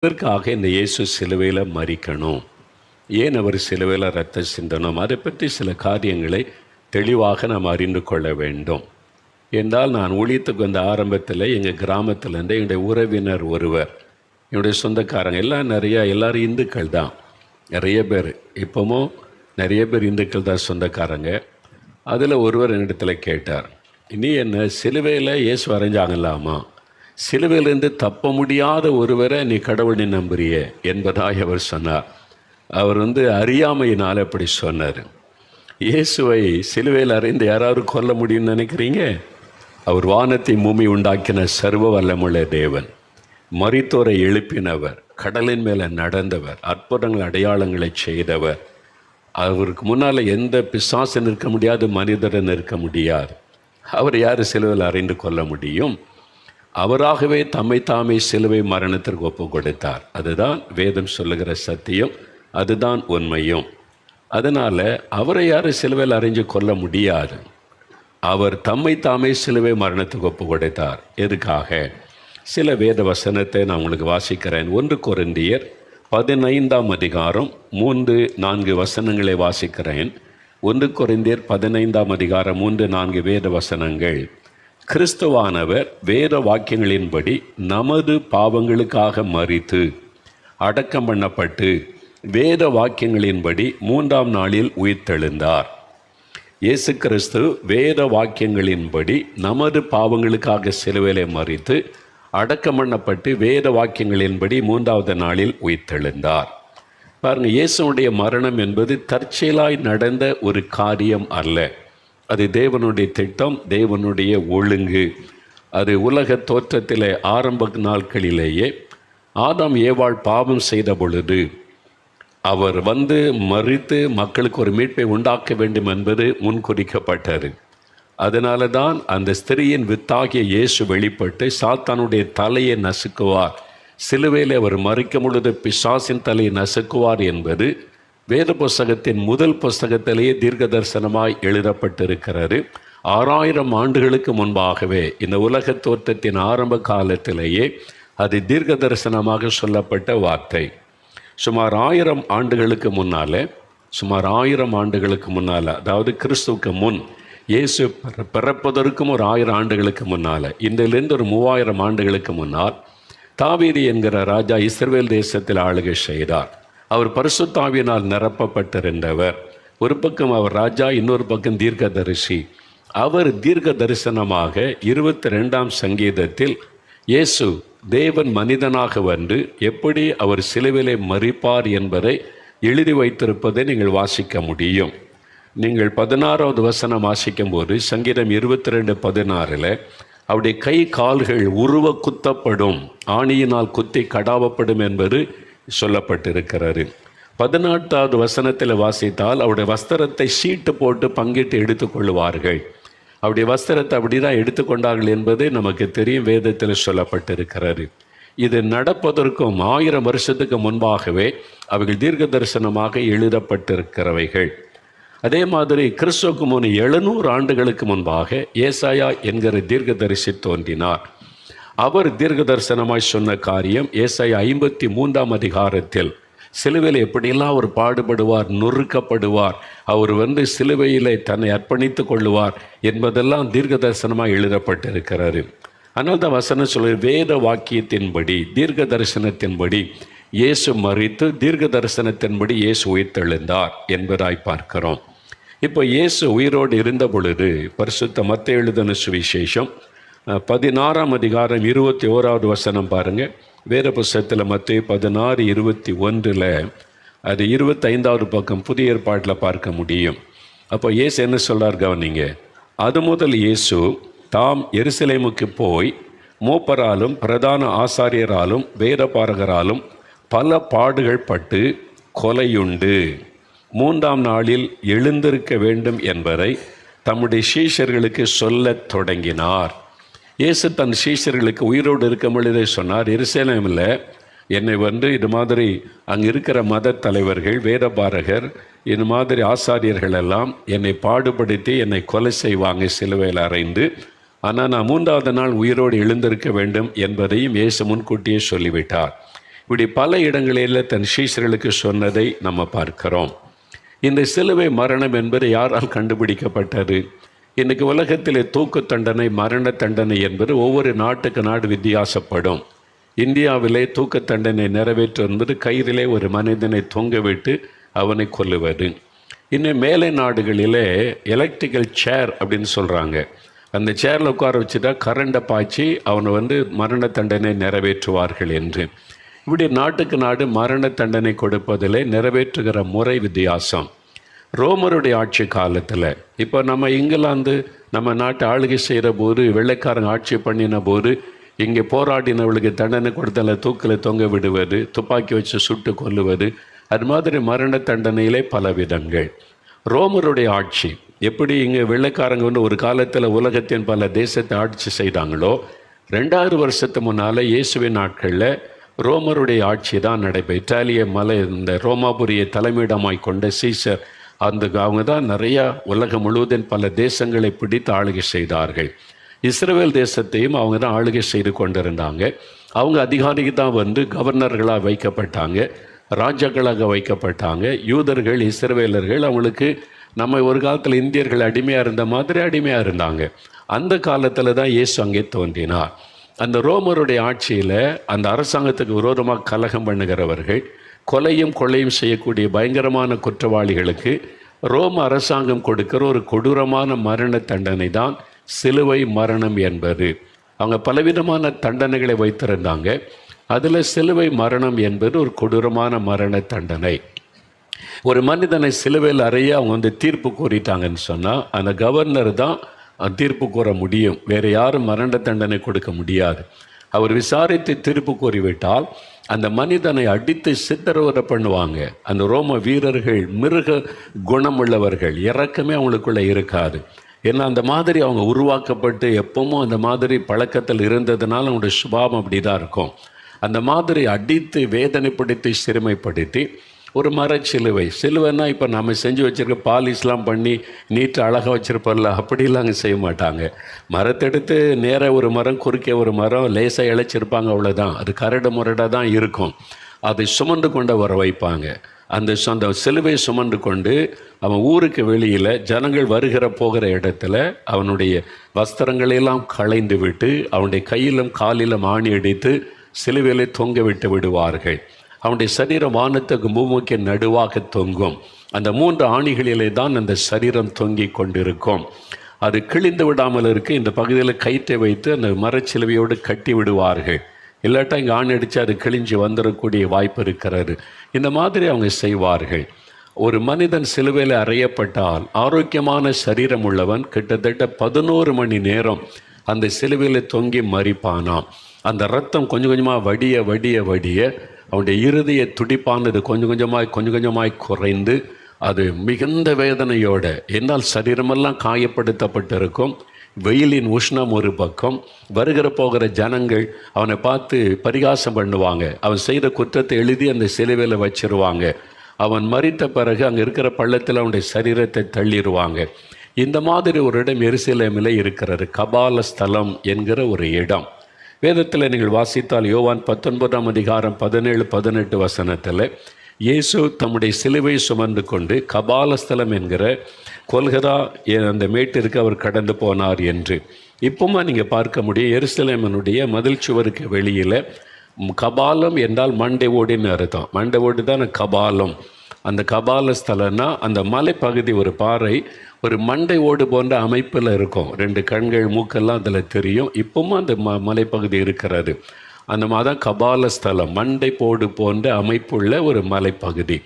இதற்காக இந்த இயேசு சிலுவையில் மரிக்கணும், ஏன் அவர் சிலுவையில் ரத்தம் சிந்தணும், அதை பற்றி சில காரியங்களை தெளிவாக நாம் அறிந்து கொள்ள வேண்டும். என்றால் நான் ஊழியத்துக்கு வந்த ஆரம்பத்தில் எங்கள் கிராமத்திலேருந்து என்னுடைய உறவினர் ஒருவர், என்னுடைய சொந்தக்காரங்க எல்லாம் எல்லோரும் இந்துக்கள் தான், நிறைய பேர் இப்போவும் நிறைய பேர் இந்துக்கள் தான் சொந்தக்காரங்க. அதில் ஒருவர் என்னிடத்தில் கேட்டார், நீ என்ன சிலுவையில் இயேசு வரைஞ்சாங்கல்லாமா, சிலுவையிலிருந்து தப்ப முடியாத ஒருவரை நீ கடவுளை நம்புறிய என்பதாக அவர் சொன்னார். அவர் அறியாமையினால் அப்படி சொன்னார். இயேசுவை சிலுவையில் அறைந்து யாராவது கொல்ல முடியும்னு நினைக்கிறீங்க? அவர் வானத்தை பூமி உண்டாக்கின சர்வ வல்லமுள்ள தேவன், மரித்தோரை எழுப்பினவர், கடலின் மேலே நடந்தவர், அற்புதங்கள் அடையாளங்களை செய்தவர். அவருக்கு முன்னால் எந்த பிசாசு நிற்க முடியாது, மனிதரை நிற்க முடியாது. அவர் யார் சிலுவையில் அறைந்து கொள்ள முடியும்? அவராகவே தம்மை தாமே சிலுவை மரணத்திற்கு ஒப்பு கொடுத்தார். அதுதான் வேதம் சொல்லுகிற சத்தியம், அதுதான் உண்மையும். அதனால் அவரை யாரும் சிலுவையில் அறைஞ்சு கொள்ள முடியாது. அவர் தம்மை தாமே சிலுவை மரணத்துக்கு ஒப்பு கொடுத்தார். எதுக்காக? சில வேத வசனத்தை நான் உங்களுக்கு வாசிக்கிறேன். 1 கொரிந்தியர் 15ஆம் அதிகாரம் 3-4 வசனங்களை வாசிக்கிறேன். 1 கொரிந்தியர் 15ஆம் அதிகாரம் 3-4 வேத வசனங்கள். கிறிஸ்துவானவர் வேத வாக்கியங்களின்படி நமது பாவங்களுக்காக மரித்து அடக்கம் பண்ணப்பட்டு வேத வாக்கியங்களின்படி 3ஆம் நாளில் உயிர்த்தெழுந்தார். இயேசு கிறிஸ்து வேத வாக்கியங்களின்படி நமது பாவங்களுக்காக சிலுவையிலே மரித்து அடக்கம் பண்ணப்பட்டு வேத வாக்கியங்களின்படி 3ஆவது நாளில் உயிர்த்தெழுந்தார். பாருங்கள், இயேசுடைய மரணம் என்பது தற்செயலாய் நடந்த ஒரு காரியம் அல்ல. அது தேவனுடைய திட்டம், தேவனுடைய ஒழுங்கு. அது உலக தோற்றத்தில் ஆரம்ப நாட்களிலேயே ஆதாம் ஏவாள் பாவம் செய்த பொழுது அவர் மரித்து மக்களுக்கு ஒரு மீட்பை உண்டாக்க வேண்டும் என்பது முன்குறிக்கப்பட்டது. அதனால தான் அந்த ஸ்திரியின் வித்தாகிய இயேசு வெளிப்பட்டு சாத்தானுடைய தலையை நசுக்குவார், சிலுவையில் அவர் மரிக்கும் பொழுது பிசாசின் தலையை நசுக்குவார் என்பது வேத புஸ்தகத்தின் முதல் புஸ்தகத்திலேயே தீர்க்க தரிசனமாய் எழுதப்பட்டிருக்கிறது. 6000 ஆண்டுகளுக்கு முன்பாகவே, இந்த உலக தோற்றத்தின் ஆரம்ப காலத்திலேயே அது தீர்க்க தரிசனமாக சொல்லப்பட்ட வார்த்தை. சுமார் 1000 ஆண்டுகளுக்கு முன்னால், அதாவது கிறிஸ்துவுக்கு முன், இயேசு பிறப்பதற்கும் ஒரு 1000 ஆண்டுகளுக்கு முன்னால், இன்றிலிருந்து ஒரு 3000 ஆண்டுகளுக்கு முன்னால் தாவீது என்கிற ராஜா இஸ்ரவேல் தேசத்தில் ஆளுகை செய்தார். அவர் பரிசுத்தாவியினால் நிரப்பப்பட்டிருந்தவர். ஒரு பக்கம் அவர் ராஜா, இன்னொரு பக்கம் தீர்க்கதரிசி. அவர் தீர்க்க தரிசனமாக 22ஆம் சங்கீதத்தில் இயேசு தேவன் மனிதனாக எப்படி அவர் சிலுவிலே மரிப்பார் என்பதை எழுதி வைத்திருப்பதை நீங்கள் வாசிக்க முடியும். நீங்கள் 16வது வசனம் வாசிக்கும் போது சங்கீதம் 22:16 அவருடைய கை கால்கள் உருவ குத்தப்படும், ஆணியினால் குத்தி கடாவப்படும் என்பது சொல்லப்பட்டிருக்கிறாரு. 18வது வசனத்தில் வாசித்தால் அவருடைய வஸ்திரத்தை சீட்டு போட்டு பங்கிட்டு எடுத்துக்கொள்வார்கள். அவருடைய வஸ்திரத்தை அப்படி தான் எடுத்துக்கொண்டார்கள் என்பது நமக்கு தெரியும், வேதத்தில் சொல்லப்பட்டிருக்கிறாரு. இது நடப்பதற்கும் 1000 வருஷத்துக்கு முன்பாகவே அவைகள் தீர்க்க தரிசனமாக எழுதப்பட்டிருக்கிறவைகள். அதே மாதிரி கிறிஸ்துவுக்கு முன் 700 ஆண்டுகளுக்கு முன்பாக ஏசாயா என்கிற தீர்க்கதரிசி தோன்றினார். அவர் தீர்க்க தரிசனமாய் சொன்ன காரியம் ஏசாயா 53ஆம் அதிகாரத்தில் சிலுவையில் எப்படியெல்லாம் அவர் பாடுபடுவார், நொறுக்கப்படுவார், அவர் சிலுவையில் தன்னை அர்ப்பணித்து கொள்ளுவார் என்பதெல்லாம் தீர்க்க தரிசனமாக எழுதப்பட்டிருக்கிறாரு. ஆனால் தான் வசனம் சொல்ல, வேத வாக்கியத்தின்படி தீர்க்க தரிசனத்தின்படி இயேசு மரித்து தீர்க்க தரிசனத்தின்படி இயேசு உயிர்த்தெழுந்தார் என்பதாய் பார்க்கிறோம். இப்போ இயேசு உயிரோடு இருந்த பொழுது பரிசுத்த மத்தேயு எழுதின சுவிசேஷம் 16ஆம் அதிகாரம் 21வது வசனம் பாருங்கள். வேத புஸ்தகத்தில் மத்தேயு 16:21 அது 25வது பக்கம் புதிய ஏற்பாட்டில் பார்க்க முடியும். அப்போ இயேசு என்ன சொல்கிறார் கவனிங்க. அது முதல் இயேசு தாம் எருசலேமுக்கு போய் மூப்பராலும் பிரதான ஆசாரியராலும் வேதபாரகராலும் பல பாடுகள் பட்டு கொலையுண்டு 3ஆம் நாளில் எழுந்திருக்க வேண்டும் என்பதை தம்முடைய சீஷர்களுக்கு சொல்லத் தொடங்கினார். இயேசு தன் சீஷர்களுக்கு உயிரோடு இருக்கும் பொழுதே சொன்னார், எருசலேமில் என்னை இது மாதிரி அங்கே இருக்கிற மத தலைவர்கள், வேதபாரகர், இது மாதிரி ஆசாரியர்கள் எல்லாம் என்னை பாடுபடுத்தி என்னை கொலை செய்வாங்க சிலுவையில் அறைந்து. ஆனால் நான் 3ஆவது நாள் உயிரோடு எழுந்திருக்க வேண்டும் என்பதையும் இயேசு முன்கூட்டியே சொல்லிவிட்டார். இப்படி பல இடங்களில் தன் சீஷர்களுக்கு சொன்னதை நம்ம பார்க்கிறோம். இந்த சிலுவை மரணம் என்பது யாரால் கண்டுபிடிக்கப்பட்டது? இன்றைக்கு உலகத்திலே தூக்கு தண்டனை, மரண தண்டனை என்பது ஒவ்வொரு நாட்டுக்கு நாடு வித்தியாசப்படும். இந்தியாவிலே தூக்கு தண்டனை நிறைவேற்று என்பது கயிறிலே ஒரு மனிதனை தொங்கவிட்டு அவனை கொல்லுவது. இன்னும் மேலை நாடுகளிலே எலக்ட்ரிக்கல் சேர் அப்படின்னு சொல்கிறாங்க. அந்த சேரில் உட்கார வச்சுட்டா கரண்டை பாய்ச்சி அவனை மரண தண்டனை நிறைவேற்றுவார்கள் என்று. இப்படி நாட்டுக்கு நாடு மரண தண்டனை கொடுப்பதிலே நிறைவேற்றுகிற முறை வித்தியாசம். ரோமருடைய ஆட்சி காலத்தில், இப்போ நம்ம இங்கிலாந்து நம்ம நாட்டை ஆளுகை செய்கிற போது, வெள்ளைக்காரங்க ஆட்சி பண்ணின போது இங்கே போராடினவளுக்கு தண்டனை கொடுத்தல தூக்கில் தொங்க விடுவது, துப்பாக்கி வச்சு சுட்டு கொல்லுவது, அது மாதிரி மரண தண்டனையிலே பல விதங்கள். ரோமருடைய ஆட்சி எப்படி இங்கே வெள்ளைக்காரங்க ஒரு காலத்தில் உலகத்தின் பல தேசத்தை ஆட்சி செய்தாங்களோ, 2000 வருஷத்துக்கு முன்னால் இயேசுவின் நாட்களில் ரோமருடைய ஆட்சி தான் நடைபெறும். இத்தாலிய மலை, இந்த ரோமாபுரியை தலைமையிடமாய் கொண்ட சீசர், அவங்க தான் நிறையா உலகம் முழுவதும் பல தேசங்களை பிடித்து ஆளுகை செய்தார்கள். இஸ்ரவேல் தேசத்தையும் அவங்க தான் ஆளுகை செய்து கொண்டிருந்தாங்க. அவங்க அதிகாரிக்கு தான் கவர்னர்களாக வைக்கப்பட்டாங்க, ராஜாக்களாக வைக்கப்பட்டாங்க. யூதர்கள், இஸ்ரவேலர்கள் அவங்களுக்கு நம்ம ஒரு காலத்தில் இந்தியர்கள் அடிமையாக இருந்த மாதிரி அடிமையாக இருந்தாங்க. அந்த காலத்தில் தான் இயேசு அங்கே தோன்றினார். அந்த ரோமருடைய ஆட்சியில் அந்த அரசாங்கத்துக்கு விரோதமாக கலகம் பண்ணுகிறவர்கள், கொலையும் கொள்ளையும் செய்யக்கூடிய பயங்கரமான குற்றவாளிகளுக்கு ரோம அரசாங்கம் கொடுக்கிற ஒரு கொடூரமான மரண தண்டனை தான் சிலுவை மரணம் என்பது. அவங்க பலவிதமான தண்டனைகளை வைத்திருந்தாங்க. அதில் சிலுவை மரணம் என்பது ஒரு கொடூரமான மரண தண்டனை. ஒரு மனிதனை சிலுவையில் அறைய அவங்க தீர்ப்பு கூறிட்டாங்கன்னு சொன்னால் அந்த கவர்னர் தான் தீர்ப்பு கூற முடியும். வேறு யாரும் மரண தண்டனை கொடுக்க முடியாது. அவர் விசாரித்து தீர்ப்பு கூறிவிட்டால் அந்த மனிதனை அடித்து சித்திரவதை பண்ணுவாங்க. அந்த ரோம வீரர்கள் மிருக குணமுள்ளவர்கள், இறக்கமே அவங்களுக்குள்ளே இருக்காது. ஏன்னா அந்த மாதிரி அவங்க உருவாக்கப்பட்டு எப்பவும் அந்த மாதிரி பழக்கத்தில் இருந்ததுனால அவங்களுடைய சுபாவம் அப்படி தான் இருக்கும். அந்த மாதிரி அடித்து வேதனைப்படுத்தி சிறுமைப்படுத்தி ஒரு மரச்சிலுவை, சிலுவைன்னா இப்போ நம்ம செஞ்சு வச்சுருக்க பாலிஷ்லாம் பண்ணி நீட்டாக அழகாக வச்சுருப்போம்ல, அப்படிலாம் அங்கே செய்ய மாட்டாங்க. மரத்தெடுத்து நேராக ஒரு மரம், குறுக்கே ஒரு மரம் லேசாக இழைச்சிருப்பாங்க, அவ்வளோதான். அது கரடு முரடாக தான் இருக்கும். அதை சுமந்து கொண்டு வர வைப்பாங்க. அந்த சிலுவை சுமந்து கொண்டு அவன் ஊருக்கு வெளியில் ஜனங்கள் வருகிற போகிற இடத்துல அவனுடைய வஸ்திரங்களெல்லாம் களைந்து விட்டு அவனுடைய கையிலும் காலிலும் ஆணி அடித்து சிலுவையிலே தொங்க விட்டு விடுவார்கள். அவனுடைய சரீரம் வானத்துக்கு பூமிக்கு நடுவாக தொங்கும். அந்த 3 ஆணிகளிலே தான் அந்த சரீரம் தொங்கி கொண்டிருக்கும். அது கிழிந்து விடாமல் இருக்க இந்த பகுதியில் கயிற்றை வைத்து அந்த மரச்சிலுவையோடு கட்டி விடுவார்கள். இல்லாட்டா இங்கே ஆணி அடித்து அது கிழிஞ்சு வந்துடக்கூடிய வாய்ப்பு இருக்கிறது. இந்த மாதிரி அவங்க செய்வார்கள். ஒரு மனிதன் சிலுவையில் அறையப்பட்டால் ஆரோக்கியமான சரீரம் உள்ளவன் கிட்டத்தட்ட 11 மணி நேரம் அந்த சிலுவையில் தொங்கி மரிப்பானாம். அந்த ரத்தம் கொஞ்சம் கொஞ்சமாக வடிய வடிய வடிய அவனுடைய இருதய துடிப்பானது கொஞ்சம் கொஞ்சமாய் குறைந்து அது மிகுந்த வேதனையோட, என்னால் சரீரமெல்லாம் காயப்படுத்தப்பட்டிருக்கும். வெயிலின் உஷ்ணம் ஒரு பக்கம், வருகிற போகிற ஜனங்கள் அவனை பார்த்து பரிகாசம் பண்ணுவாங்க. அவன் செய்த குற்றத்தை எழுதி அந்த சிலுவையில் வச்சிருவாங்க. அவன் மரித்த பிறகு அங்கே இருக்கிற பள்ளத்தில் அவனுடைய சரீரத்தை தள்ளிடுவாங்க. இந்த மாதிரி ஒரு இடம் எருசலேமில் இருக்கிறது, கபால ஸ்தலம் என்கிற ஒரு இடம். வேதத்தில் நீங்கள் வாசித்தால் யோவான் 19ஆம் அதிகாரம் 17-18 வசனத்தில் இயேசு தம்முடைய சிலுவை சுமந்து கொண்டு கபாலஸ்தலம் என்கிற கொல்கதா அந்த மேட்டிற்கு அவர் கடந்து போனார் என்று இப்போமா நீங்கள் பார்க்க முடியும். எருசலேமனுடைய மதில் சுவருக்கு வெளியில் கபாலம் என்றால் மண்டை ஓடின்னு அர்த்தம். மண்டை ஓடு தான் கபாலம். அந்த கபாலஸ்தலம்னா அந்த மலைப்பகுதி, ஒரு பாறை ஒரு மண்டை ஓடு போன்ற அமைப்பில் இருக்கும். 2 கண்கள் மூக்கெல்லாம் அதில் தெரியும். இப்பவும் அந்த மலைப்பகுதி இருக்கிறது. அந்த மாதிரி கபாலஸ்தலம், மண்டை போடு போன்ற அமைப்புள்ள ஒரு மலைப்பகுதி.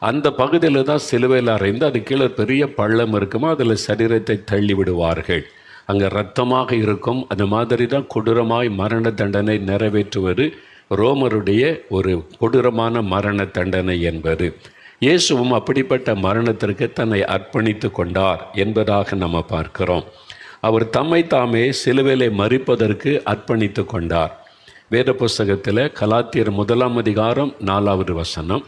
அந்த பகுதியில் தான் சிலுவையில் அறைந்து அது கீழே பெரிய பள்ளம் இருக்குமோ, அதில் சரீரத்தை தள்ளி விடுவார்கள். அங்கே இரத்தமாக இருக்கும். அந்த மாதிரி தான் கொடூரமாய் மரண தண்டனை நிறைவேற்றுவது ரோமருடைய ஒரு கொடூரமான மரண தண்டனை என்பது. இயேசுவும் அப்படிப்பட்ட மரணத்திற்கு தன்னை அர்ப்பணித்து கொண்டார் என்பதாக நம்ம பார்க்கிறோம். அவர் தம்மை தாமே சிலுவையிலே மரிப்பதற்கு அர்ப்பணித்து கொண்டார். வேத புஸ்தகத்தில் கலாத்தியர் 1ஆம் அதிகாரம் 4வது வசனம்,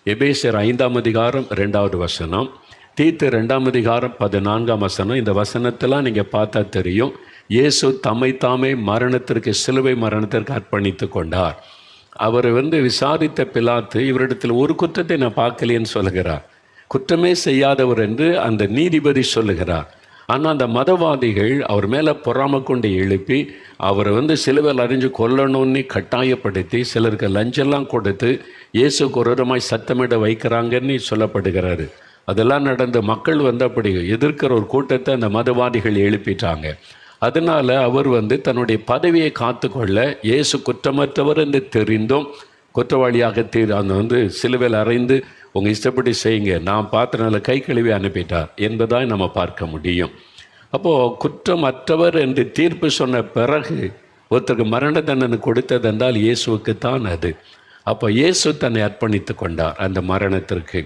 எபேசியர் 5ஆம் அதிகாரம் 2வது வசனம், தீத்து 2ஆம் அதிகாரம் 14ஆம் வசனம், இந்த வசனத்தெல்லாம் நீங்கள் பார்த்தா தெரியும். இயேசு தம்மை தாமே மரணத்திற்கு, சிலுவை மரணத்திற்கு அர்ப்பணித்து கொண்டார். அவரை விசாரித்த பிலாத்து இவரிடத்தில் ஒரு குற்றத்தை நான் பார்க்கலைன்னு சொல்லுகிறார். குற்றமே செய்யாதவர் என்று அந்த நீதிபதி சொல்லுகிறார். ஆனால் அந்த மதவாதிகள் அவர் மேலே பொறாமை கொண்டு எழுப்பி அவரை சிலுவையில் அறிஞ்சு கொல்லணும்னு கட்டாயப்படுத்தி சிலருக்கு லஞ்செல்லாம் கொடுத்து இயேசுக்கு விரோதமாய் சத்தமிட வைக்கிறாங்கன்னு சொல்லப்படுகிறாரு. அதெல்லாம் நடந்து மக்கள் அப்படி எதிர்க்கிற ஒரு கூட்டத்தை அந்த மதவாதிகள் எழுப்பிட்டாங்க. அதனால் அவர் தன்னுடைய பதவியை காத்து கொள்ள இயேசு குற்றமற்றவர் என்று தெரிந்தும் குற்றவாளியாக அந்த சிலுவையில் அறைந்து உங்கள் இஷ்டப்படி செய்யுங்க, நான் பார்த்தனால கை கழுவி அனுப்பிட்டார் என்பதாய் நம்ம பார்க்க முடியும். அப்போது குற்றமற்றவர் என்று தீர்ப்பு சொன்ன பிறகு ஒருத்தருக்கு மரண தண்டனை கொடுத்ததென்றால் இயேசுவுக்குத்தான் அது. அப்போ இயேசு தன்னை அர்ப்பணித்து கொண்டார் அந்த மரணத்திற்கு.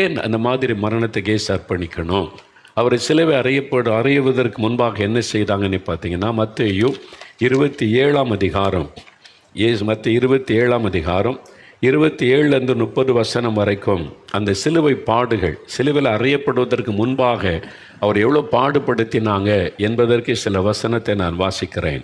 ஏன் அந்த மாதிரி மரணத்துக்கு இயேசு அர்ப்பணிக்கணும்? அவரை சிலுவை அறையுவதற்கு முன்பாக என்ன செய்தாங்கன்னு பார்த்தீங்கன்னா, மத்தேயு 27ஆம் அதிகாரம், மத்தேயு 27ஆம் அதிகாரம் 27 30 வசனம் வரைக்கும் அந்த சிலுவை பாடுகள், சிலுவையில் அறையப்படுவதற்கு முன்பாக அவர் எவ்வளோ பாடுபடுத்தினாங்க என்பதற்கு சில வசனத்தை நான் வாசிக்கிறேன்.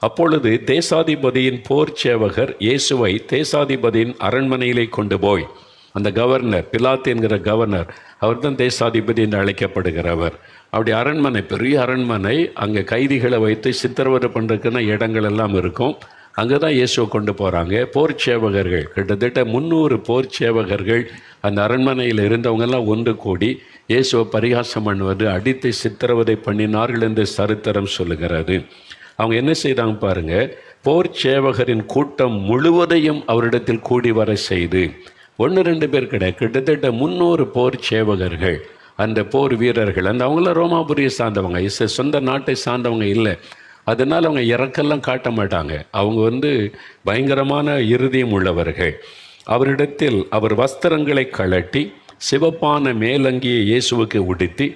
அப்பொழுது தேசாதிபதியின் போர் சேவகர் இயேசுவை தேசாதிபதியின் அரண்மனையிலே கொண்டு போய், அந்த கவர்னர் பிலாத்து என்கிற கவர்னர், அவர் தான் தேசாதிபதி என்று அழைக்கப்படுகிறவர். அப்படி அரண்மனை, பெரிய அரண்மனை, அங்கே கைதிகளை வைத்து சித்திரவதை பண்ணுறதுக்குன்னா இடங்கள் எல்லாம் இருக்கும். அங்கே தான் இயேசுவை கொண்டு போகிறாங்க. போர் சேவகர்கள், கிட்டத்தட்ட 300 போர் சேவகர்கள் அந்த அரண்மனையில் இருந்தவங்கெல்லாம் ஒன்று கூடி இயேசுவை பரிகாசம் பண்ணுவது, அடித்து சித்திரவதை பண்ணினார்கள் என்று சரித்திரம் சொல்லுகிறது. அவங்க என்ன செய்தாங்க பாருங்கள், போர் சேவகரின் கூட்டம் முழுவதையும் அவரிடத்தில் கூடி வர செய்து, 1-2 பேர் கிடையாது, கிட்டத்தட்ட 300 போர் சேவகர்கள், அந்த போர் வீரர்கள், அவங்களாம் ரோமாபுரியை சார்ந்தவங்க, சொந்த நாட்டை சார்ந்தவங்க இல்லை. அதனால் அவங்க இறக்கெல்லாம் காட்ட மாட்டாங்க. அவங்க பயங்கரமான இருதயம் உள்ளவர்கள். அவரிடத்தில் அவர் வஸ்திரங்களை கழட்டி சிவப்பான மேலங்கியை இயேசுவுக்கு உடுத்தி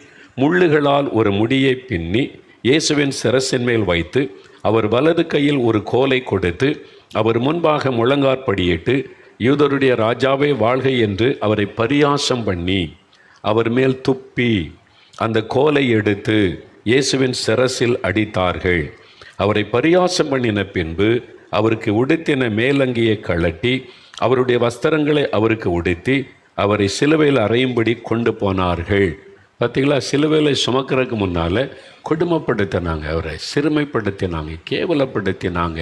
முள்ளுகளால் ஒரு முடியை பின்னி இயேசுவின் சிரசின் மேல் வைத்து அவர் வலது கையில் ஒரு கோலை கொடுத்து அவர் முன்பாக முழங்காற்படியிட்டு யூதருடைய ராஜாவே வாழ்க என்று அவரை பரியாசம் பண்ணி அவர் மேல் துப்பி அந்த கோலை எடுத்து இயேசுவின் சிரசில் அடித்தார்கள். அவரை பரியாசம் பண்ணின பின்பு அவருக்கு உடுத்தின மேலங்கியை கழட்டி அவருடைய வஸ்திரங்களை அவருக்கு உடுத்தி அவரை சிலுவையில் அறையும்படி கொண்டு போனார்கள். பார்த்தீங்களா, சிலுவையில் சுமக்கிறதுக்கு முன்னால் கொடுமைப்படுத்தினாங்க, அவரை சிறுமைப்படுத்தினாங்க, கேவலப்படுத்தினாங்க,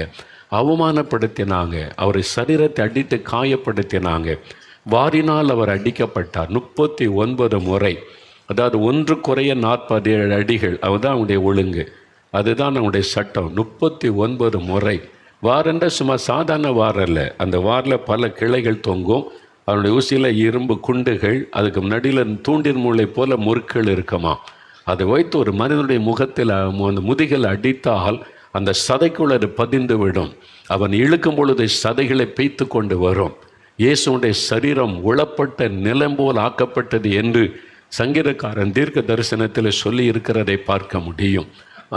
அவமானப்படுத்தினாங்க, அவரை சரீரத்தை அடித்து காயப்படுத்தினாங்க. வாரினால் அவர் அடிக்கப்பட்டார் 39 முறை. அதாவது 1 குறைய 47 அடிகள். அதுதான் அவனுடைய ஒழுங்கு, அதுதான் அவனுடைய சட்டம். 39 முறை. வாரண்ட சும்மா சாதாரண வாரம் இல்லை, அந்த வாரில் பல கிளைகள் தொங்கும். அவனுடைய ஊசியில் இரும்பு குண்டுகள், அதுக்கு நடுவில் தூண்டின் மூளை போல முறுக்கள் இருக்குமா. அதை வைத்து ஒரு மனிதனுடைய முகத்தில் அந்த முதுகில் அடித்தால் அந்த சதைக்குள் அது பதிந்து விடும். அவன் இழுக்கும் பொழுது சதைகளை பெய்த்து கொண்டு வரும். இயேசுடைய சரீரம் உளப்பட்ட நிலம் போல் ஆக்கப்பட்டது என்று சங்கீதக்காரன் தீர்க்க தரிசனத்தில் சொல்லி இருக்கிறதை பார்க்க முடியும்.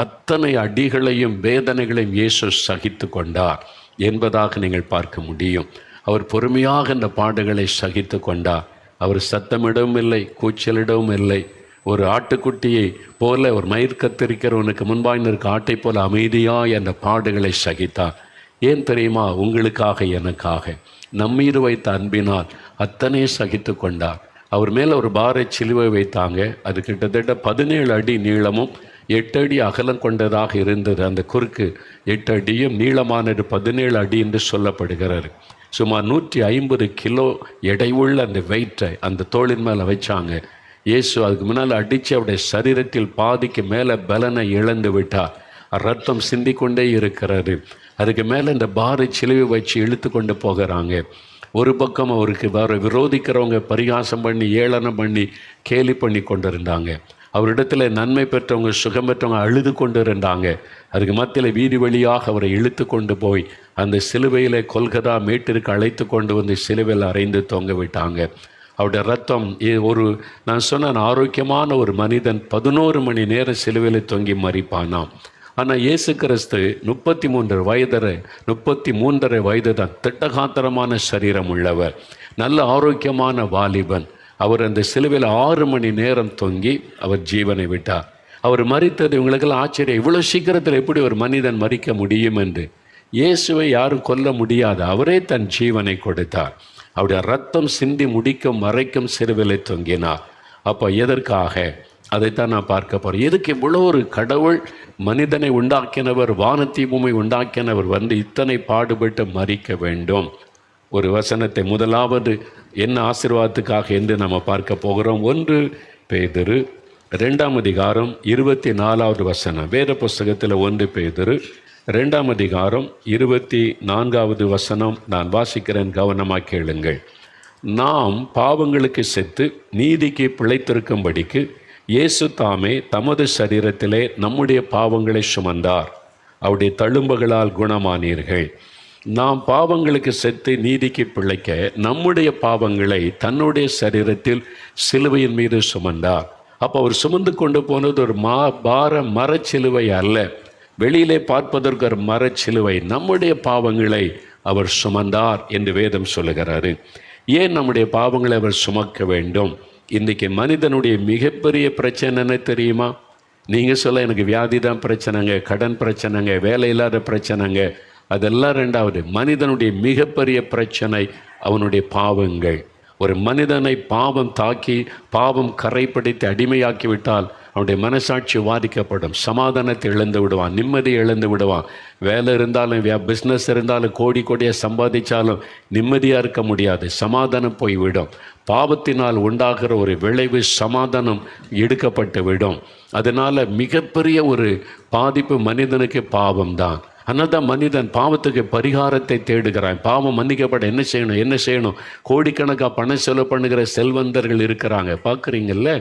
அத்தனை அடிகளையும் வேதனைகளையும் இயேசு சகித்து கொண்டார் என்பதாக நீங்கள் பார்க்க முடியும். அவர் பொறுமையாக அந்த பாடுகளை சகித்து கொண்டார். அவர் சத்தமிடவும் இல்லை, கூச்சலிடவும் இல்லை. ஒரு ஆட்டுக்குட்டியை போல, ஒரு மயிர் கத்திரிக்கிறவனுக்கு முன்பாக இருக்க ஆட்டை போல அமைதியாய் அந்த பாடுகளை சகித்தார். ஏன் தெரியுமா? உங்களுக்காக, எனக்காக, நம்மீது வைத்த அன்பினால் அத்தனை சகித்து கொண்டார். அவர் மேலே ஒரு பாறை சிலுவை வைத்தாங்க. அது கிட்டத்தட்ட 17 அடி நீளமும் 8 அடி அகலம் கொண்டதாக இருந்தது. அந்த குறுக்கு 8 அடியும் நீளமானது 17 அடி என்று சொல்லப்படுகிறார். சுமார் 150 கிலோ எடையுள்ள அந்த வெயிட்டை அந்த தோளின் மேலே வச்சாங்க. இயேசு அதுக்கு முன்னால் அடித்து அவருடைய சரீரத்தில் பாதிக்கு மேலே பலனை இழந்து விட்டார். ரத்தம் சிந்திக்கொண்டே இருக்கிறாரு. அதுக்கு மேலே இந்த பாறை சிலுவை வச்சு இழுத்து கொண்டு போகிறாங்க. ஒரு பக்கம் அவருக்கு வேறு விரோதிக்கிறவங்க பரிகாசம் பண்ணி ஏளனம் பண்ணி கேலி பண்ணி கொண்டு இருந்தாங்க. அவரிடத்துல நன்மை பெற்றவங்க, சுகம் பெற்றவங்க அழுது கொண்டு இருந்தாங்க. அதுக்கு மத்தியில் வீதி வழியாக அவரை இழுத்து கொண்டு போய் அந்த சிலுவையில் கொல்கதா மேட்டிற்கு அழைத்து கொண்டு வந்து சிலுவையில் அறைந்து தொங்க விட்டாங்க. அவருடைய ரத்தம் நான் சொன்ன ஆரோக்கியமான ஒரு மனிதன் 11 மணி நேரம் சிலுவையில் தொங்கி மறிப்பானாம். ஆனால் இயேசு கிறிஸ்து 33 வயது தான், திட்டகாத்திரமான சரீரம் உள்ளவர், நல்ல ஆரோக்கியமான வாலிபன். அவர் அந்த சிலுவையில் 6 மணி நேரம் தொங்கி அவர் ஜீவனை விட்டார். அவர் மரித்தது இவங்களுக்கெல்லாம் ஆச்சரியம். இவ்வளோ சீக்கிரத்தில் எப்படி ஒரு மனிதன் மரிக்க முடியும் என்று. இயேசுவை யாரும் கொல்ல முடியாது. அவரே தன் ஜீவனை கொடுத்தார். அவருடைய ரத்தம் சிந்தி முடிக்கும் வரைக்கும் சிலுவையிலே தொங்கினார். அப்போ எதற்காக? அதைத்தான் நான் பார்க்க போகிறேன். எதுக்கு இவ்வளோ ஒரு கடவுள் மனிதனை உண்டாக்கினவர், வானத்தை பூமி உண்டாக்கினவர் வந்து இத்தனை பாடுபட்டு மரிக்க வேண்டும்? ஒரு வசனத்தை முதலாவது என்ன ஆசீர்வாதத்துக்காக என்று நம்ம பார்க்க போகிறோம். 1 பேதுரு 2ஆம் அதிகாரம் 24வது வசனம். வேத புஸ்தகத்தில் 1 பேதுரு 2ஆம் அதிகாரம் 24வது வசனம் நான் வாசிக்கிறேன், கவனமாக கேளுங்கள். நாம் பாவங்களுக்கு செத்து நீதிக்கு பிழைத்திருக்கும்படிக்கு இயேசு தாமே தமது சரீரத்திலே நம்முடைய பாவங்களை சுமந்தார், அவருடைய தழும்புகளால் குணமானீர்கள். நாம் பாவங்களுக்கு செத்து நீதிக்கு பிழைக்க நம்முடைய பாவங்களை தன்னுடைய சரீரத்தில் சிலுவையின் மீது சுமந்தார். அப்போ அவர் சுமந்து கொண்டு போனது ஒரு பார மரச்சிலுவை அல்ல, வெளியிலே பார்ப்பதற்கு ஒரு மரச்சிலுவை. நம்முடைய பாவங்களை அவர் சுமந்தார் என்று வேதம் சொல்லுகிறாரு. ஏன் நம்முடைய பாவங்களை அவர் சுமக்க வேண்டும்? இன்றைக்கி மனிதனுடைய மிகப்பெரிய பிரச்சனை என்ன தெரியுமா? நீங்கள் சொல்ல எனக்கு வியாதி தான் பிரச்சனைங்க, கடன் பிரச்சனைங்க, வேலை இல்லாத பிரச்சனைங்க, அதெல்லாம் ரெண்டாவது. மனிதனுடைய மிகப்பெரிய பிரச்சனை அவனுடைய பாவங்கள். ஒரு மனிதனை பாவம் தாக்கி பாவம் கரைப்படுத்தி அடிமையாக்கி விட்டால் அவனுடைய மனசாட்சி பாதிக்கப்படும். சமாதானத்தை இழந்து விடுவான், நிம்மதியை இழந்து விடுவான். வேலை இருந்தாலும் பிஸ்னஸ் இருந்தாலும் கோடியாக சம்பாதிச்சாலும் நிம்மதியாக இருக்க முடியாது, சமாதானம் போய்விடும். பாவத்தினால் உண்டாகிற ஒரு விளைவு சமாதானம் எடுக்கப்பட்டு விடும். அதனால் மிகப்பெரிய ஒரு பாதிப்பு மனிதனுக்கு பாவம்தான். அதனால தான் மனிதன் பாவத்துக்கு பரிகாரத்தை தேடுகிறான். பாவம் மன்னிக்கப்பட என்ன செய்யணும்? கோடிக்கணக்காக பணம் செலவு பண்ணுகிற செல்வந்தர்கள் இருக்கிறாங்க, பார்க்குறீங்கல்ல.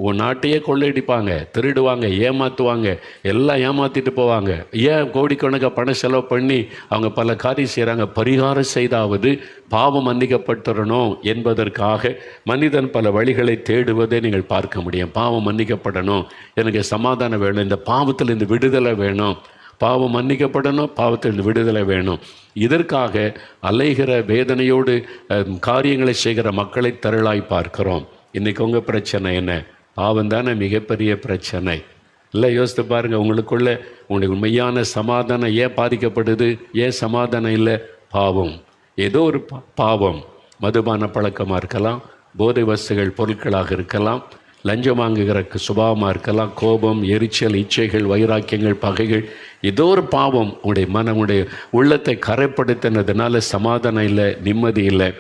உன் நாட்டையே கொள்ளையடிப்பாங்க, திருடுவாங்க, ஏமாற்றுவாங்க, எல்லாம் ஏமாற்றிட்டு போவாங்க. ஏன் கோடிக்கணக்காக பணம் செலவு பண்ணி அவங்க பல காரியம் செய்கிறாங்க? பரிகாரம் செய்தாவது பாவம் மன்னிக்கப்பட்டுறணும் என்பதற்காக மனிதன் பல வழிகளை தேடுவதை நீங்கள் பார்க்க முடியும். பாவம் மன்னிக்கப்படணும், எனக்கு சமாதானம் வேணும், இந்த பாவத்தில் இந்த விடுதலை வேணும், பாவம் மன்னிக்கப்படணும், பாவத்தில் விடுதலை வேணும். இதற்காக அலைகிற வேதனையோடு காரியங்களை செய்கிற மக்களை திரளாய் பார்க்கிறோம். இன்றைக்கி உங்கள் பிரச்சனை என்ன? பாவம் தானே மிகப்பெரிய பிரச்சனை இல்லை? யோசித்து பாருங்கள். உங்களுடைய உண்மையான சமாதானம் ஏன் பாதிக்கப்படுது? ஏன் சமாதானம் இல்லை? பாவம். ஏதோ ஒரு பாவம். மதுபான பழக்கமாக இருக்கலாம், போதை வஸ்துகள் பொருட்களாக இருக்கலாம், லஞ்சம் வாங்குகிற சுபாவமாக இருக்கலாம், கோபம், எரிச்சல், இச்சைகள், வைராக்கியங்கள், பகைகள், ஏதோ ஒரு பாவம் உங்களுடைய உள்ளத்தை கரைப்படுத்தினதுனால சமாதானம் இல்லை, நிம்மதி இல்லை.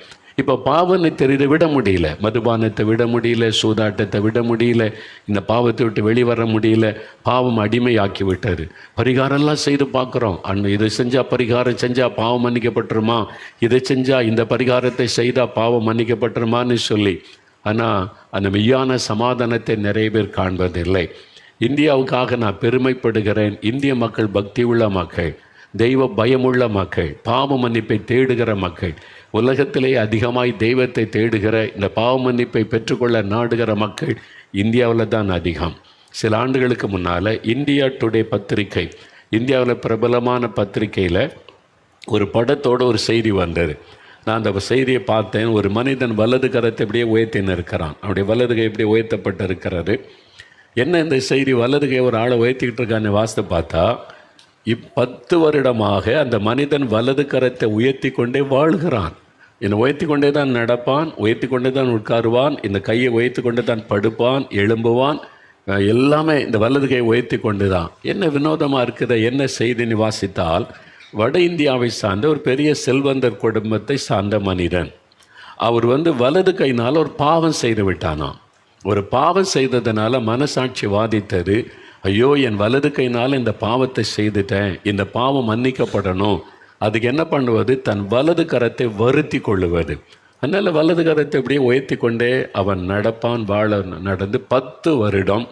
இப்போ பாவனை தெரிந்து விட முடியல, மதுபானத்தை விட முடியல, சூதாட்டத்தை விட முடியல, இந்த பாவத்தை விட்டு வெளிவர முடியல. பாவம் அடிமையாக்கி விட்டது. பரிகாரம்லாம் செய்து பார்க்குறோம். இதை செஞ்சால் பரிகாரம் செஞ்சால் பாவம் மன்னிக்கப்பட்டுருமா, இதை செஞ்சால் இந்த பரிகாரத்தை செய்தால் பாவம் மன்னிக்கப்பட்டுருமான்னு சொல்லி. ஆனால் அந்த மெய்யான சமாதானத்தை நிறைய பேர் காண்பதில்லை. இந்தியாவுக்காக நான் பெருமைப்படுகிறேன். இந்திய மக்கள் பக்தி உள்ள மக்கள், தெய்வ பயமுள்ள மக்கள், பாவ மன்னிப்பை தேடுகிற மக்கள், உலகத்திலே அதிகமாய் தெய்வத்தை தேடுகிற, இந்த பாவ மன்னிப்பை பெற்றுக்கொள்ள நாடுகிற மக்கள் இந்தியாவில் தான் அதிகம். சில ஆண்டுகளுக்கு முன்னால் இந்தியா டுடே பத்திரிகை, இந்தியாவில் பிரபலமான பத்திரிகையில் ஒரு படத்தோடு ஒரு செய்தி வந்தது. நான் அந்த செய்தியை பார்த்தேன். ஒரு மனிதன் வலது கரத்தை இப்படியே உயர்த்தின்னு இருக்கிறான். அவருடைய வலது கை இப்படியே உயர்த்தப்பட்டு இருக்கிறது. என்ன இந்த செய்தி? வலது கை ஒரு ஆளை உயர்த்திக்கிட்டு இருக்கான்னு வாசித்து பார்த்தா 10 வருடமாக அந்த மனிதன் வலது கரத்தை உயர்த்தி கொண்டே வாழ்கிறான். என்னை உயர்த்தி கொண்டே தான் நடப்பான், உயர்த்தி கொண்டே தான் உட்காருவான், இந்த கையை உயர்த்தி கொண்டு தான் படுப்பான், எழும்புவான், எல்லாமே இந்த வலது கையை உயர்த்தி கொண்டு தான். என்ன வினோதமாக இருக்குது? என்ன செய்தின்னு வாசித்தால், வட இந்தியாவை சார்ந்த ஒரு பெரிய செல்வந்தர் குடும்பத்தை சார்ந்த மனிதன். அவர் வலது கையினால் ஒரு பாவம் செய்து விட்டானாம். ஒரு பாவம் செய்ததுனால மனசாட்சி வாதித்தது, ஐயோ என் வலது கையினால் இந்த பாவத்தை செய்துட்டேன், இந்த பாவம் மன்னிக்கப்படணும். அதுக்கு என்ன பண்ணுவது? தன் வலது கரத்தை வருத்தி கொள்ளுவது. அதனால் வலது கரத்தை அப்படியே உயர்த்தி கொண்டே அவன் நடப்பான். நடந்து 10 வருடம்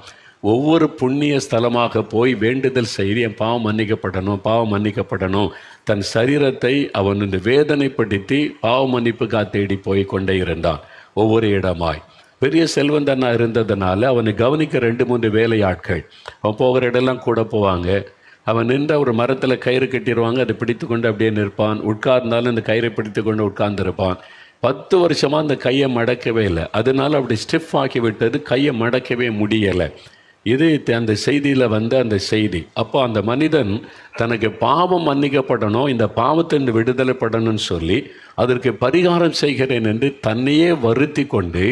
ஒவ்வொரு புண்ணிய ஸ்தலமாக போய் வேண்டுதல் செய்து என் பாவம் மன்னிக்கப்படணும், பாவம் மன்னிக்கப்படணும். தன் சரீரத்தை அவன் வேதனைப்படுத்தி பாவ மன்னிப்புக்காக தேடி போய் கொண்டே இருந்தான் ஒவ்வொரு இடமாய். பெரிய செல்வந்தனாக இருந்ததுனால அவனை கவனிக்க 2-3 வேலையாட்கள். அவன் போகிற இடம்லாம் கூட போவாங்க. அவன் நின்று ஒரு மரத்தில் கயிறு கட்டிடுவாங்க, அதை பிடித்து கொண்டு அப்படியே நிற்பான். உட்கார்ந்தாலும் இந்த கயிறை பிடித்து கொண்டு உட்கார்ந்துருப்பான். 10 வருஷமாக அந்த கையை மடக்கவே இல்லை. அதனால் அப்படி ஸ்டிஃப் ஆக்கி விட்டது, கையை மடக்கவே முடியலை. இது அந்த செய்தியில் வந்த அந்த செய்தி. அப்போ அந்த மனிதன் தனக்கு பாவம் மன்னிக்கப்படணும், இந்த பாவத்தின் விடுதலைப்படணும்னு சொல்லி அதற்கு பரிகாரம் செய்கிறேன் என்று தன்னையே வருத்தி கொண்டு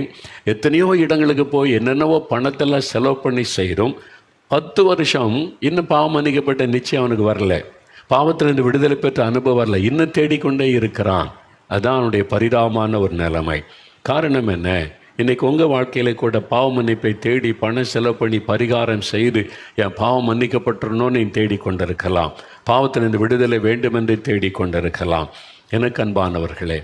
எத்தனையோ இடங்களுக்கு போய் என்னென்னவோ பணத்தெல்லாம் செலவு பண்ணி செய்கிறோம். 10 வருஷம் இன்னும் பாவம் மன்னிக்கப்பட்ட நிச்சயம் அவனுக்கு வரல, பாவத்திலிருந்து விடுதலை பெற்ற அனுபவம் வரல, இன்னும் தேடிக்கொண்டே இருக்கிறான். அதுதான் அவனுடைய பரிதாபமான ஒரு நிலைமை. காரணம் என்ன? இன்றைக்கி உங்கள் வாழ்க்கையில் கூட பாவ மன்னிப்பை தேடி பணம் செலவு பண்ணி பரிகாரம் செய்து என் பாவம் மன்னிக்கப்பட்டுறணும்னு நீ தேடிக்கொண்டிருக்கலாம். பாவத்திலிருந்து விடுதலை வேண்டுமென்று தேடிக்கொண்டிருக்கலாம். எனக்கு அன்பானவர்களே,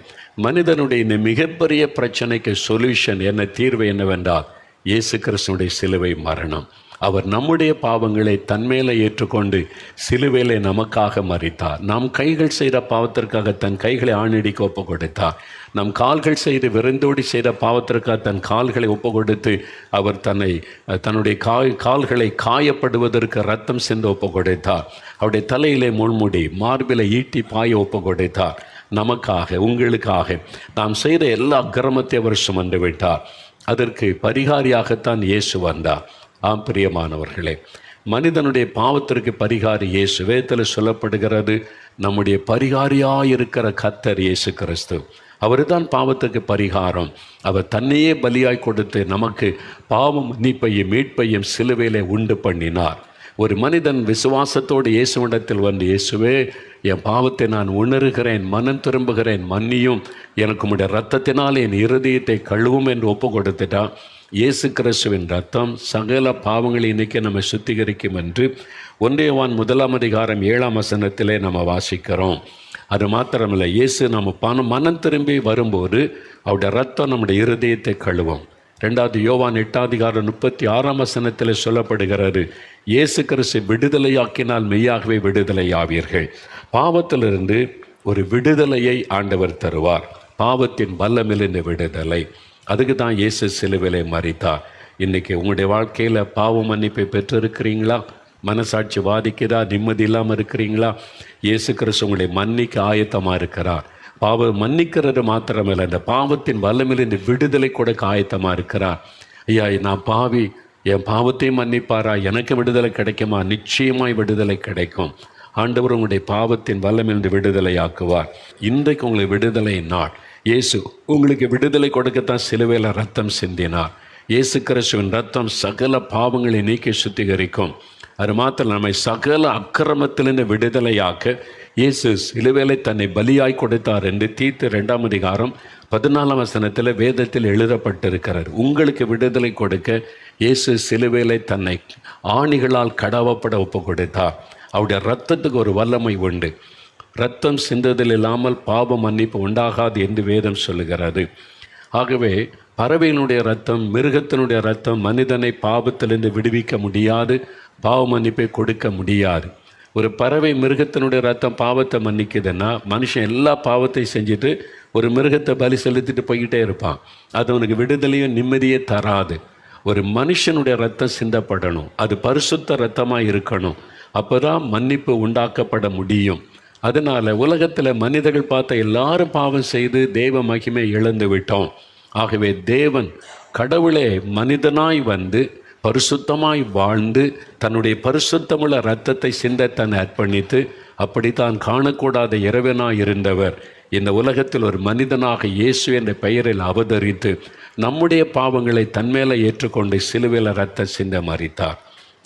மனிதனுடைய இந்த மிகப்பெரிய பிரச்சனைக்கு சொல்யூஷன் என்ன, தீர்வு என்னவென்றால் இயேசு கிறிஸ்துவுடைய சிலுவை மரணம். அவர் நம்முடைய பாவங்களை தன்மேலே ஏற்றுக்கொண்டு சிலுவையிலே நமக்காக மரித்தார். நம் கைகள் செய்த பாவத்திற்காக தன் கைகளை ஆணிடிக்க ஒப்பு கொடுத்தார். நம் கால்கள் செய்து விரைந்தோடி செய்த பாவத்திற்காக தன் கால்களை ஒப்பு கொடுத்து அவர் தன்னுடைய கால்களை காயப்படுவதற்கு ரத்தம் சிந்த ஒப்பு கொடுத்தார். அவருடைய தலையிலே முள்முடி, மார்பிலை ஈட்டி பாய ஒப்பு கொடுத்தார். நமக்காக, உங்களுக்காக நாம் செய்த எல்லா அக்கிரமத்தை அவர் சுமந்து விட்டார். அதற்கு பரிகாரியாகத்தான் இயேசு வந்தார். ஆம் பிரியமானவர்களே, மனிதனுடைய பாவத்திற்கு பரிகாரி இயேசு. வேதத்தில் சொல்லப்படுகிறது, நம்முடைய பரிகாரியாயிருக்கிற கர்த்தர் இயேசு கிறிஸ்து. அவர் தான் பாவத்துக்கு பரிகாரம். அவர் தன்னையே பலியாய் கொடுத்து நமக்கு பாவம் மன்னிப்பையும் மீட்பையும் சிலுவையிலே உண்டு பண்ணினார். ஒரு மனிதன் விசுவாசத்தோடு இயேசுவிடத்தில் வந்து, இயேசுவே என் பாவத்தை நான் உணர்கிறேன், மனம் திரும்புகிறேன், மன்னியும், எனக்கு உம்முடைய இரத்தத்தினால் என் இருதயத்தை கழுவும் என்று ஒப்பு கொடுத்துட்டான். இயேசு கிறிஸ்துவின் ரத்தம் சகல பாவங்களை இன்னைக்கு நம்ம சுத்திகரிக்கும் என்று 1 யோவான் 1:7 நம்ம வாசிக்கிறோம். அது மாத்திரமில்லை, இயேசு நம்ம மனம் திரும்பி வரும்போது அவருடைய ரத்தம் நம்முடைய இருதயத்தை கழுவும். 2 யோவான் 8:36 சொல்லப்படுகிறது, இயேசு கிறிஸ்து விடுதலையாக்கினால் மெய்யாகவே விடுதலையாவீர்கள். பாவத்திலிருந்து ஒரு விடுதலையை ஆண்டவர் தருவார். பாவத்தின் வல்லமிலிருந்து விடுதலை. அதுக்கு தான் இயேசு சிலுவையிலே மரித்தார். இன்றைக்கி உங்களுடைய வாழ்க்கையில் பாவ மன்னிப்பை பெற்றிருக்கிறீங்களா? மனசாட்சி வாதிக்குதா? நிம்மதி இல்லாமல் இருக்கிறீங்களா? இயேசு கிறிஸ்து உங்களை மன்னிக்க ஆயத்தமாக இருக்கிறார். பாவம் மன்னிக்கிறது மாத்திரமில்லை, அந்த பாவத்தின் வல்லமிலிருந்து விடுதலை கொடுக்க ஆயத்தமாக இருக்கிறார். ஐயா, நான் பாவி, என் பாவத்தையும் மன்னிப்பாரா? எனக்கு விடுதலை கிடைக்குமா? நிச்சயமாய் விடுதலை கிடைக்கும். ஆண்டவர் உங்களுடைய பாவத்தின் வல்லமிலிருந்து விடுதலை ஆக்குவார். இன்றைக்கு உங்களுக்கு விடுதலை நாள். இயேசு உங்களுக்கு விடுதலை கொடுக்கத்தான் சிலுவையில் ரத்தம் சிந்தினார். இயேசு கிறிஸ்துவின் ரத்தம் சகல பாவங்களை நீக்கி சுத்திகரிக்கும். அது மாத்திரம் நம்மை சகல அக்கிரமத்திலிருந்து விடுதலையாக்க இயேசு சிலுவையிலே தன்னை பலியாய் கொடுத்தார் என்று தீத்து 2:14 வேதத்தில் எழுதப்பட்டிருக்கிறார். உங்களுக்கு விடுதலை கொடுக்க இயேசு சிலுவையிலே தன்னை ஆணிகளால் கடவப்பட ஒப்பு கொடுத்தார். அவருடைய இரத்தத்துக்கு ஒரு வல்லமை உண்டு. இரத்தம் சிந்ததில் இல்லாமல் பாவ மன்னிப்பு உண்டாகாது என்று வேதம் சொல்லுகிறது. ஆகவே பறவையினுடைய இரத்தம், மிருகத்தினுடைய இரத்தம் மனிதனை பாவத்திலிருந்து விடுவிக்க முடியாது, பாவ மன்னிப்பை கொடுக்க முடியாது. ஒரு பறவை மிருகத்தினுடைய இரத்தம் பாவத்தை மன்னிக்குதுன்னா, மனுஷன் எல்லா பாவத்தையும் செஞ்சுட்டு ஒரு மிருகத்தை பலி செலுத்திட்டு போய்கிட்டே இருப்பான். அது அவனுக்கு விடுதலையும் நிம்மதியே தராது. ஒரு மனுஷனுடைய இரத்தம் சிந்தப்படணும், அது பரிசுத்த இரத்தமாக இருக்கணும். அப்போ தான் மன்னிப்பு உண்டாக்கப்பட முடியும். அதனால் உலகத்தில் மனிதர்கள் பார்த்த எல்லாரும் பாவம் செய்து தெய்வ மகிமை இழந்து விட்டோம். ஆகவே தேவன் கடவுளே மனிதனாய் வந்து பரிசுத்தமாய் வாழ்ந்து தன்னுடைய பரிசுத்தமுள்ள இரத்தத்தை சிந்த தன்னை அர்ப்பணித்து அப்படித்தான் காணக்கூடாத இறைவனாய் இருந்தவர் இந்த உலகத்தில் ஒரு மனிதனாக இயேசு என்ற பெயரில் அவதரித்து நம்முடைய பாவங்களை தன்மேலே ஏற்றுக்கொண்டு சிலுவையில் இரத்த சிந்த மரித்தார்.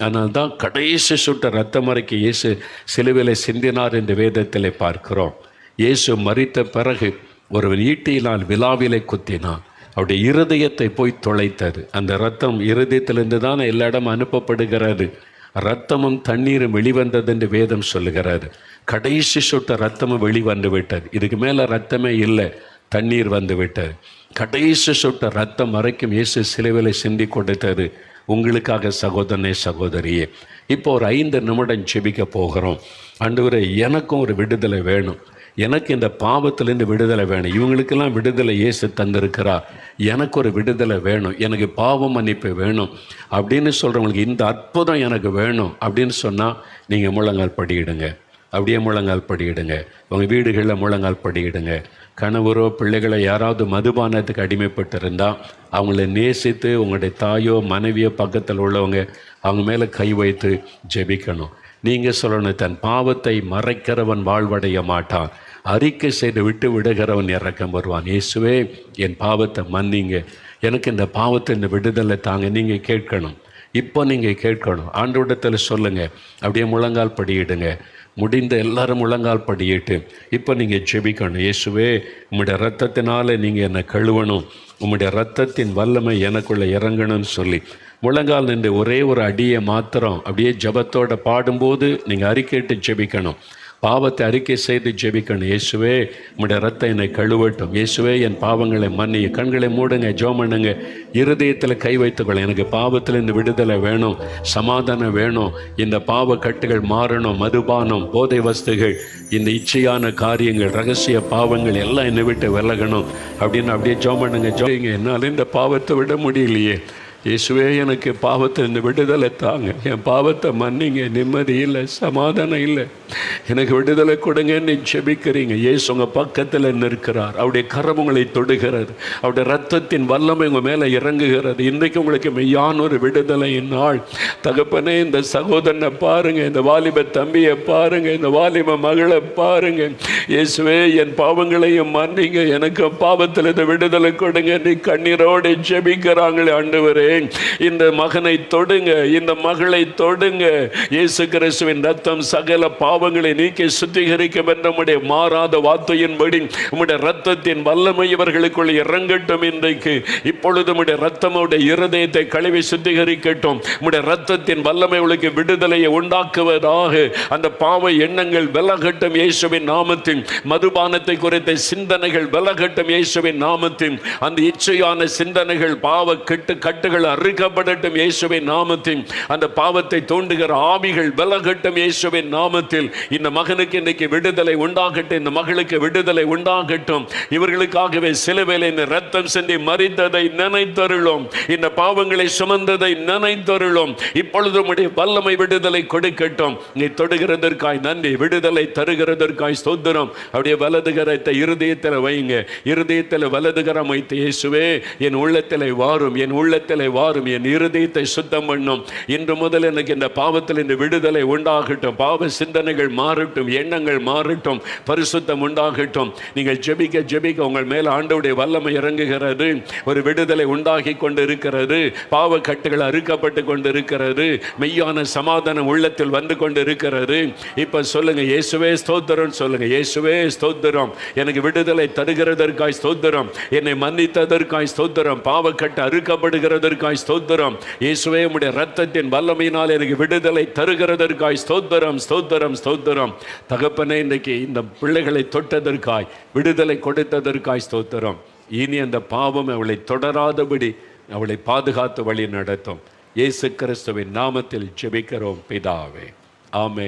ஆனால் தான் கடைசி சுட்ட இரத்தம் வரைக்கும் இயேசு சிலுவையில் சிந்தினார் என்று வேதத்தில் பார்க்கிறோம். இயேசு மரித்த பிறகு ஒரு ஈட்டியினால் விலாவிலை குத்தினான். அவருடைய இருதயத்தை போய் தொலைத்தது. அந்த இரத்தம் இருதயத்திலிருந்து தான் எல்லா இடம் அனுப்பப்படுகிறது. இரத்தமும் தண்ணீரும் வெளிவந்தது என்று வேதம் சொல்லுகிறது. கடைசி சுட்ட இரத்தமும் வெளிவந்து விட்டது. இதுக்கு மேலே இரத்தமே இல்லை, தண்ணீர் வந்து விட்டது. கடைசி சுட்ட இரத்தம் வரைக்கும் இயேசு சிலுவையில் சிந்தி கொடுத்தது உங்களுக்காக. சகோதரனே, சகோதரியே, இப்போ ஒரு 5 நிமிடம் ஜெபிக்க போகிறோம். ஆண்டவரே, எனக்கும் ஒரு விடுதலை வேணும், எனக்கு இந்த பாவத்திலேருந்து விடுதலை வேணும். இவங்களுக்கெல்லாம் விடுதலை இயேசு தந்திருக்கிறார், எனக்கு ஒரு விடுதலை வேணும், எனக்கு பாவ மன்னிப்பு வேணும் அப்படின்னு சொல்கிறவங்களுக்கு இந்த அற்புதம் எனக்கு வேணும் அப்படின்னு சொன்னால் நீங்கள் முழங்கால் படியிடுங்க. அப்படியே முழங்கால் படியிடுங்க. உங்கள் வீடுகளில் முழங்கால் படியிடுங்க. கணவரோ பிள்ளைகளை யாராவது மதுபானத்துக்கு அடிமைப்பட்டிருந்தா அவங்கள நேசித்து உங்களுடைய தாயோ மனைவியோ பக்கத்தில் உள்ளவங்க அவங்க மேலே கை வைத்து ஜெபிக்கணும். நீங்கள் சொல்லணும், தன் பாவத்தை மறைக்கிறவன் வாழ்வடைய மாட்டான், அறிக்கை செய்து விட்டு விடுகிறவன் இறக்கம் வருவான். இயேசுவே என் பாவத்தை மன்னிங்க, எனக்கு இந்த பாவத்தை இந்த விடுதலை தாங்க. நீங்கள் கேட்கணும், இப்போ நீங்கள் கேட்கணும். ஆண்டவரிடத்தில் சொல்லுங்கள். அப்படியே முழங்கால் படியிடுங்க. முடிந்த எல்லாரும் முழங்கால் படியிட்டு இப்போ நீங்கள் ஜெபிக்கணும். இயேசுவே உம்முடைய இரத்தத்தினால நீங்கள் என்னை கழுவணும், உம்முடைய இரத்தத்தின் வல்லமை எனக்குள்ளே இறங்கணும்னு சொல்லி முழங்கால் நின்று ஒரே ஒரு அடியை மாத்திரம் அப்படியே ஜபத்தோடு பாடும்போது நீங்கள் அறிக்கையிட்டு ஜெபிக்கணும். பாவத்தை அறிக்கை செய்து ஜெபிக்கணும். இயேசுவே உம்முடைய ரத்தம் என்னை கழுவட்டும், இயேசுவே என் பாவங்களை மன்னி. கண்களை மூடுங்க, ஜெபம் பண்ணுங்க, இருதயத்தில் கை வைத்துக்கொள்ள. எனக்கு பாவத்தில் இந்த விடுதலை வேணும், சமாதானம் வேணும், இந்த பாவ கட்டுகள் மாறணும், மதுபானம், போதை வஸ்துகள், இந்த இச்சையான காரியங்கள், ரகசிய பாவங்கள் எல்லாம் என்னை விட்டு விலகணும் அப்படின்னு அப்படியே ஜெபம் பண்ணுங்க. ஜெபிங்க, என்னால் இந்த பாவத்தை விட முடியலையே, இயேசுவே எனக்கு பாவத்தை இந்த விடுதலை தாங்க, என் பாவத்தை மன்னிங்க, நிம்மதி இல்லை, சமாதானம் இல்லை, எனக்கு விடுதலை கொடுங்கன்னு ஜெபிக்கிறீங்க. இயேசு உங்கள் பக்கத்தில் நிற்கிறார், அவருடைய கரம் உங்களை தொடுகிறது, அவருடைய ரத்தத்தின் வல்லமை உங்கள் மேலே இறங்குகிறது. இன்றைக்கு உங்களுக்கு மெய்யான ஒரு விடுதலையின் நாள். தகப்பனே, இந்த சகோதரனை பாருங்க, இந்த வாலிப தம்பியை பாருங்க, இந்த வாலிப மகளை பாருங்க. இயேசுவே என் பாவங்களையும் மன்னிங்க, எனக்கு பாவத்தில் இந்த விடுதலை கொடுங்க நீ கண்ணீரோடு ஜெபிக்கிறாங்களே. ஆண்டவரே, இந்த மகனை தொடுங்க, இந்த மகளை தொடுங்க. இயேசு கிறிஸ்துவின் ரத்தம் சகல பாவங்களை நீக்கி சுத்திகரிக்கும் என்ற உம்முடைய மாறாத வார்த்தையின்படி உம்முடைய ரத்தத்தின் வல்லமை இவர்களுக்குள் இறங்கட்டும். இன்றைக்கு இப்பொழுது உம்முடைய ரத்தம் அவருடைய இருதயத்தை கழுவி சுத்திகரிக்கட்டும். உம்முடைய ரத்தத்தின் வல்லமை உங்களுக்கு விடுதலையை உண்டாக்குவதாக. அந்த பாவ எண்ணங்கள் விலகட்டும் இயேசுவின் நாமத்தில். மதுபானத்தை குறித்த சிந்தனைகள் விலகட்டும் இயேசுவின் நாமத்தில். அந்த இச்சையான சிந்தனைகள், பாவ கட்டுகள் அறுக்கப்படட்டும் இயேசுவின் நாமத்தில். அந்த பாவத்தை தூண்டுகிற ஆவிகள் விலகட்டும் இயேசுவின் நாமத்தில். இந்த மகனுக்கு இன்னைக்கு விடுதலை உண்டாகட்டும், இந்த மகளுக்கு விடுதலை உண்டாகட்டும். இவர்களுக்காகவே சிலுவையில் இந்த ரத்தம் சிந்தி மரித்ததை நினைத்தருளும், இந்த பாவங்களை சுமந்ததை நினைத்தருளும். இப்பொழுது உம்முடைய வல்லமை விடுதலை கொடுக்கட்டும். நீ தொடுகிறதற்காய் நன்றி, விடுதலை தருகிறதற்காய் ஸ்தோத்திரம். அப்படியே வலதுகரத்தை இருதயத்தில் வைங்க, இருதயத்தில் வலதுகரம் வைத்து இயேசுவே என் உள்ளத்தில் வாரும், என் உள்ளத்தில் வாரும், என் இருதயத்தை சுத்தம் பண்ணும். இன்று முதல் எனக்கு இந்த பாவத்தில் இந்த விடுதலை உண்டாகட்டும், பாவ சிந்தனைகள் மாறட்டும், எண்ணங்கள் மாறட்டும், பரிசுத்தம் உண்டாகட்டும். நீங்கள் ஜெபிக்க ஜெபிக்க உங்கள் மேல் ஆண்டவருடைய வல்லமை இறங்குகிறது. ஒரு விடுதலை உண்டாகி கொண்டு இருக்கிறது, பாவ கட்டுகள் அறுக்கப்பட்டு கொண்டு இருக்கிறது, மெய்யான சமாதானம் உள்ளத்தில் வந்து கொண்டு இருக்கிறது. இப்ப சொல்லுங்க, இயேசுவே ஸ்தோத்திரம் சொல்லுங்க. இயேசுவே ஸ்தோத்திரம், எனக்கு விடுதலை தருகிறதற்காய் ஸ்தோத்திரம், என்னை மன்னித்ததற்காய் ஸ்தோத்திரம், பாவக்கட்டு அறுக்கப்படுகிறதற்காய் ஸ்தோத்திரம். இயேசுவே உம்முடைய இரத்தத்தின் வல்லமையினால் எனக்கு விடுதலை தருகிறதற்காய் ஸ்தோத்திரம், ஸ்தோத்திரம், ஸ்தோத்திரம். தகப்பனே, இன்றைக்கு இந்த பிள்ளைகளை தொட்டதற்காய், விடுதலை கொடுத்ததற்காய் ஸ்தோத்திரம். இனி அந்த பாவம் அவளை தொடராதபடி அவளை பாதுகாத்து வழி நடத்தும். இயேசு கிறிஸ்துவின் நாமத்தில் ஜெபிக்கிறோம் பிதாவே, ஆமென்.